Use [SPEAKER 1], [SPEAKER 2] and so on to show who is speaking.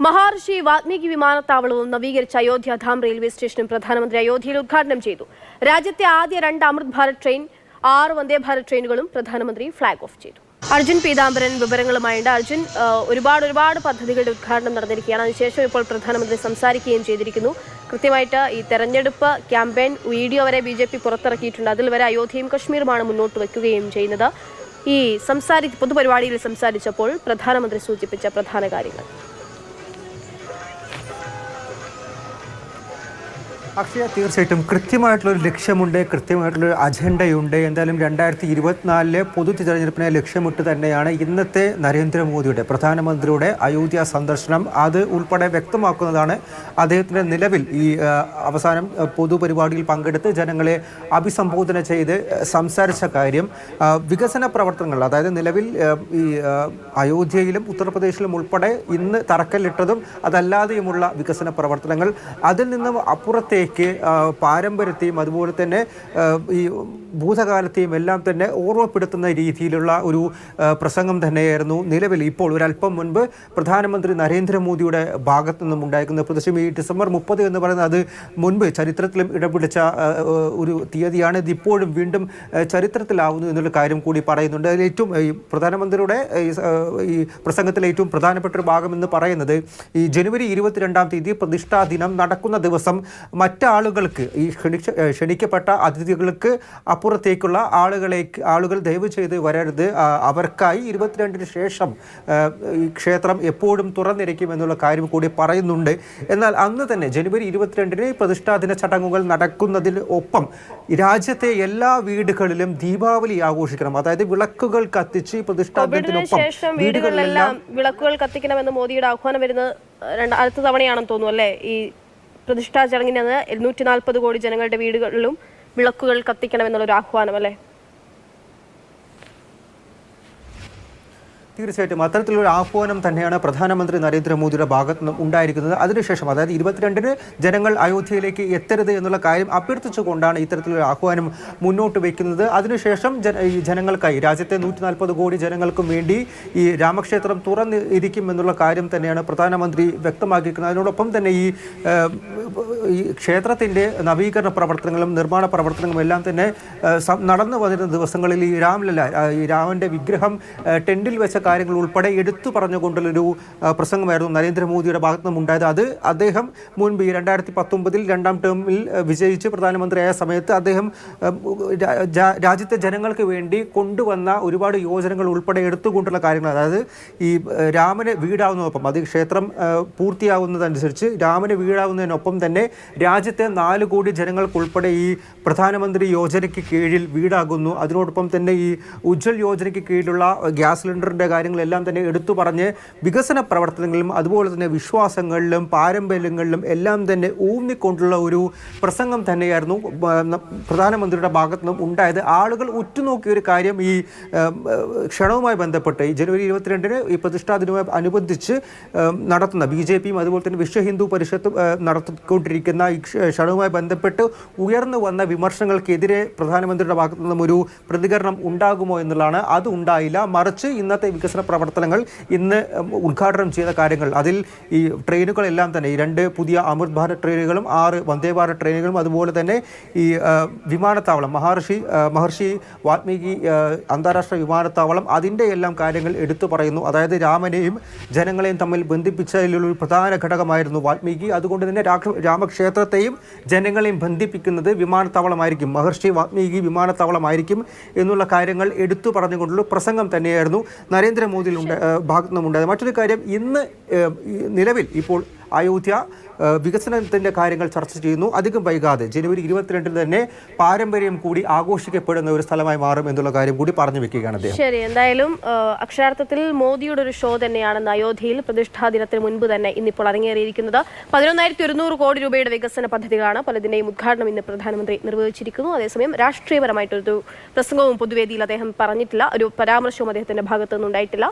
[SPEAKER 1] മഹർഷി വാൽമീകി വിമാനത്താവളവും നവീകരിച്ച അയോധ്യ ധാം റെയിൽവേ സ്റ്റേഷനും പ്രധാനമന്ത്രി അയോധ്യയിൽ ഉദ്ഘാടനം ചെയ്തു. രാജ്യത്തെ ആദ്യ 2 അമൃത് ഭാരത് ട്രെയിൻ, 6 വന്ദേ ഭാരത് ട്രെയിനുകളും പ്രധാനമന്ത്രി ഫ്ളാഗ് ഓഫ് ചെയ്തു. അർജുൻ പീതാംബരൻ വിവരങ്ങളുമായുണ്ട്. അർജുൻ, ഒരുപാട് പദ്ധതികളുടെ ഉദ്ഘാടനം നടന്നിരിക്കുകയാണ്. അതിനുശേഷം ഇപ്പോൾ പ്രധാനമന്ത്രി സംസാരിക്കുകയും ചെയ്തിരിക്കുന്നു. കൃത്യമായിട്ട് ഈ തെരഞ്ഞെടുപ്പ് ക്യാമ്പയിൻ വീഡിയോ വരെ BJP പുറത്തിറക്കിയിട്ടുണ്ട്. അതിൽ വരെ അയോധ്യയും കശ്മീരുമാണ് മുന്നോട്ട് വയ്ക്കുകയും ചെയ്യുന്നത്. ഈ പൊതുപരിപാടിയിൽ സംസാരിച്ചപ്പോൾ പ്രധാനമന്ത്രി സൂചിപ്പിച്ച പ്രധാന കാര്യങ്ങൾ.
[SPEAKER 2] അക്ഷയ, തീർച്ചയായിട്ടും കൃത്യമായിട്ടുള്ളൊരു ലക്ഷ്യമുണ്ട്, കൃത്യമായിട്ടുള്ളൊരു അജണ്ടയുണ്ട്. എന്തായാലും 2024 പൊതു തിരഞ്ഞെടുപ്പിനെ ലക്ഷ്യമിട്ട് തന്നെയാണ് ഇന്നത്തെ നരേന്ദ്രമോദിയുടെ പ്രധാനമന്ത്രിയുടെ അയോധ്യ സന്ദർശനം. അത് ഉൾപ്പെടെ വ്യക്തമാക്കുന്നതാണ് അദ്ദേഹത്തിൻ്റെ നിലവിൽ ഈ അവസാനം പൊതുപരിപാടിയിൽ പങ്കെടുത്ത് ജനങ്ങളെ അഭിസംബോധന ചെയ്ത് സംസാരിച്ച കാര്യം. വികസന പ്രവർത്തനങ്ങൾ, അതായത് നിലവിൽ ഈ അയോധ്യയിലും ഉത്തർപ്രദേശിലും ഉൾപ്പെടെ ഇന്ന് തറക്കല്ലിട്ടതും അതല്ലാതെയുമുള്ള വികസന പ്രവർത്തനങ്ങൾ, അതിൽ നിന്നും അപ്പുറത്തെ പാരമ്പര്യത്തെയും അതുപോലെ തന്നെ ഈ ഭൂതകാലത്തെയും എല്ലാം തന്നെ ഓർമ്മപ്പെടുത്തുന്ന രീതിയിലുള്ള ഒരു പ്രസംഗം തന്നെയായിരുന്നു നിലവിൽ ഇപ്പോൾ ഒരല്പം മുൻപ് പ്രധാനമന്ത്രി നരേന്ദ്രമോദിയുടെ ഭാഗത്തു നിന്നും ഉണ്ടായിരിക്കുന്നത്. പ്രത്യേകിച്ചും ഈ ഡിസംബർ 30 എന്ന് പറയുന്നത് അത് മുൻപ് ചരിത്രത്തിലും ഇടപിടിച്ച ഒരു തീയതിയാണ്. ഇതിപ്പോഴും വീണ്ടും ചരിത്രത്തിലാവുന്നു എന്നുള്ള കാര്യം കൂടി പറയുന്നുണ്ട്. അതിൽ ഏറ്റവും ഈ പ്രധാനമന്ത്രിയുടെ ഈ പ്രസംഗത്തിലെ ഏറ്റവും പ്രധാനപ്പെട്ട ഒരു ഭാഗം എന്ന് പറയുന്നത് ഈ ജനുവരി 22-ാം തീയതി പ്രതിഷ്ഠാ ദിനം നടക്കുന്ന ദിവസം മറ്റാളുകൾക്ക്, ഈ ക്ഷണിക്കപ്പെട്ട അതിഥികൾക്ക് അപ്പുറത്തേക്കുള്ള ആളുകൾ ദയവ് ചെയ്ത് വരരുത്, അവർക്കായി 22-ന് ശേഷം ഈ ക്ഷേത്രം എപ്പോഴും തുറന്നിരിക്കും എന്നുള്ള കാര്യം കൂടി പറയുന്നുണ്ട്. എന്നാൽ അന്ന് തന്നെ ജനുവരി 22-ന് പ്രതിഷ്ഠാദിന ചടങ്ങുകൾ നടക്കുന്നതിന് ഒപ്പം രാജ്യത്തെ എല്ലാ വീടുകളിലും ദീപാവലി ആഘോഷിക്കണം. അതായത് വിളക്കുകൾ കത്തിച്ച് പ്രതിഷ്ഠാദിനത്തിനൊപ്പം
[SPEAKER 1] വീടുകളിലെല്ലാം വിളക്കുകൾ കത്തിക്കണമെന്ന് മോദിയുടെ ആഹ്വാനം വരുന്നത് അടുത്ത തവണയാണെന്ന് തോന്നുന്നു അല്ലേ? ഈ പ്രതിഷ്ഠാ ചടങ്ങിന് 140 കോടി ജനങ്ങളുടെ വീടുകളിലും വിളക്കുകൾ കത്തിക്കണമെന്നുള്ളൊരു ആഹ്വാനം അല്ലേ?
[SPEAKER 2] തീർച്ചയായിട്ടും അത്തരത്തിലൊരു ആഹ്വാനം തന്നെയാണ് പ്രധാനമന്ത്രി നരേന്ദ്രമോദിയുടെ ഭാഗത്തു നിന്നും ഉണ്ടായിരിക്കുന്നത്. അതിനുശേഷം അതായത് 22-ന് ജനങ്ങൾ അയോധ്യയിലേക്ക് എത്തരുത് എന്നുള്ള കാര്യം അഭ്യർത്ഥിച്ചുകൊണ്ടാണ് ഇത്തരത്തിലൊരു ആഹ്വാനം മുന്നോട്ട് വയ്ക്കുന്നത്. അതിനുശേഷം ഈ ജനങ്ങൾക്കായി, രാജ്യത്തെ 140 കോടി ജനങ്ങൾക്കും വേണ്ടി ഈ രാമക്ഷേത്രം തുറന്നിരിക്കും എന്നുള്ള കാര്യം തന്നെയാണ് പ്രധാനമന്ത്രി വ്യക്തമാക്കിയിരിക്കുന്നത്. അതിനോടൊപ്പം തന്നെ ഈ ക്ഷേത്രത്തിൻ്റെ നവീകരണ പ്രവർത്തനങ്ങളും നിർമ്മാണ പ്രവർത്തനങ്ങളും എല്ലാം തന്നെ നടന്നു വന്നിരുന്ന ദിവസങ്ങളിൽ ഈ രാമൻ്റെ വിഗ്രഹം ടെൻറ്റിൽ വെച്ച കാര്യങ്ങൾ ഉൾപ്പെടെ എടുത്തു പറഞ്ഞുകൊണ്ടുള്ളൊരു പ്രസംഗമായിരുന്നു നരേന്ദ്രമോദിയുടെ ഭാഗത്തു നിന്നും ഉണ്ടായത്. അത് അദ്ദേഹം മുൻപ് ഈ 2019 2-ാം ടേമിൽ വിജയിച്ച് പ്രധാനമന്ത്രിയായ സമയത്ത് അദ്ദേഹം രാജ്യത്തെ ജനങ്ങൾക്ക് വേണ്ടി കൊണ്ടുവന്ന ഒരുപാട് യോജനകൾ ഉൾപ്പെടെ എടുത്തുകൊണ്ടുള്ള കാര്യങ്ങൾ, അതായത് ഈ രാമന് വീടാവുന്നതിനൊപ്പം, അത് ക്ഷേത്രം പൂർത്തിയാവുന്നതനുസരിച്ച് രാമന് വീടാവുന്നതിനൊപ്പം തന്നെ രാജ്യത്തെ 4 കോടി ജനങ്ങൾക്കുൾപ്പെടെ ഈ പ്രധാനമന്ത്രി യോജനയ്ക്ക് കീഴിൽ വീടാകുന്നു. അതിനോടൊപ്പം തന്നെ ഈ ഉജ്ജ്വൽ യോജനയ്ക്ക് കീഴിലുള്ള ഗ്യാസ് സിലിണ്ടറിൻ്റെ കാര്യങ്ങളെല്ലാം തന്നെ എടുത്തു പറഞ്ഞ് വികസന പ്രവർത്തനങ്ങളിലും അതുപോലെ തന്നെ വിശ്വാസങ്ങളിലും പാരമ്പര്യങ്ങളിലും എല്ലാം തന്നെ ഊന്നിക്കൊണ്ടുള്ള ഒരു പ്രസംഗം തന്നെയായിരുന്നു പ്രധാനമന്ത്രിയുടെ ഭാഗത്തു നിന്നും ഉണ്ടായത്. ആളുകൾ ഉറ്റുനോക്കിയ ഒരു കാര്യം, ഈ ക്ഷണവുമായി ബന്ധപ്പെട്ട് ഈ ജനുവരി 22-ന് ഈ പ്രതിഷ്ഠാ ദിനവുമായി അനുബന്ധിച്ച് നടത്തുന്ന BJPയും അതുപോലെ തന്നെ വിശ്വ ഹിന്ദു പരിഷത്തും നടത്തിക്കൊണ്ടിരിക്കുന്ന ഈ ക്ഷണവുമായി ബന്ധപ്പെട്ട് ഉയർന്നു വന്ന വിമർശനങ്ങൾക്കെതിരെ പ്രധാനമന്ത്രിയുടെ ഭാഗത്തു നിന്നും ഒരു പ്രതികരണം ഉണ്ടാകുമോ എന്നുള്ളതാണ്. അത് ഉണ്ടായില്ല. മറിച്ച് ഇന്നത്തെ വികസന പ്രവർത്തനങ്ങൾ, ഇന്ന് ഉദ്ഘാടനം ചെയ്ത കാര്യങ്ങൾ, അതിൽ ഈ ട്രെയിനുകളെല്ലാം തന്നെ ഈ 2 പുതിയ അമൃത് ഭാരത് ട്രെയിനുകളും 6 വന്ദേ ഭാരത് ട്രെയിനുകളും അതുപോലെ തന്നെ ഈ വിമാനത്താവളം മഹർഷി വാൽമീകി അന്താരാഷ്ട്ര വിമാനത്താവളം, അതിൻ്റെ എല്ലാം കാര്യങ്ങൾ എടുത്തു പറയുന്നു. അതായത് രാമനെയും ജനങ്ങളെയും തമ്മിൽ ബന്ധിപ്പിച്ചതിലൊരു പ്രധാന ഘടകമായിരുന്നു വാൽമീകി. അതുകൊണ്ട് തന്നെ രാമക്ഷേത്രത്തെയും ജനങ്ങളെയും ബന്ധിപ്പിക്കുന്നത് വിമാനത്താവളമായിരിക്കും, മഹർഷി വാൽമീകി വിമാനത്താവളമായിരിക്കും എന്നുള്ള കാര്യങ്ങൾ എടുത്തു പറഞ്ഞുകൊണ്ടുള്ള പ്രസംഗം തന്നെയായിരുന്നു നരേന്ദ്രമോദിയുടെ ഭാഗത്തു നിന്നുണ്ടായത്. മറ്റൊരു കാര്യം, ഇന്ന് നിലവിൽ ഇപ്പോൾ അയോധ്യ വികസനത്തിൻ്റെ കാര്യങ്ങൾ ചർച്ച ചെയ്യുന്നു. അധികം വൈകാതെ ജനുവരി 22-ന് തന്നെ പാരമ്പര്യം കൂടി ആഘോഷിക്കപ്പെടുന്ന ഒരു സ്ഥലമായി മാറും എന്നുള്ള കാര്യം കൂടി പറഞ്ഞു വെക്കുകയാണ് അദ്ദേഹം.
[SPEAKER 1] ശരി, എന്തായാലും അക്ഷരാർത്ഥത്തിൽ മോദിയുടെ ഒരു ഷോ തന്നെയാണ് അയോധ്യയിൽ പ്രതിഷ്ഠാ ദിനത്തിന് മുൻപ് തന്നെ ഇന്നിപ്പോൾ അരങ്ങേറിയിരിക്കുന്നത്. 11,100 കോടി രൂപയുടെ വികസന പദ്ധതികളാണ്. പലതിൻ്റെയും ഉദ്ഘാടനം ഇന്ന് പ്രധാനമന്ത്രി നിർവഹിച്ചിരിക്കുന്നു. അതേസമയം രാഷ്ട്രീയപരമായിട്ടൊരു പ്രസംഗവും പൊതുവേദിയിൽ അദ്ദേഹം പറഞ്ഞിട്ടില്ല, ഒരു പരാമർശവും അദ്ദേഹത്തിൻ്റെ ഭാഗത്തു നിന്നുണ്ടായിട്ടില്ല.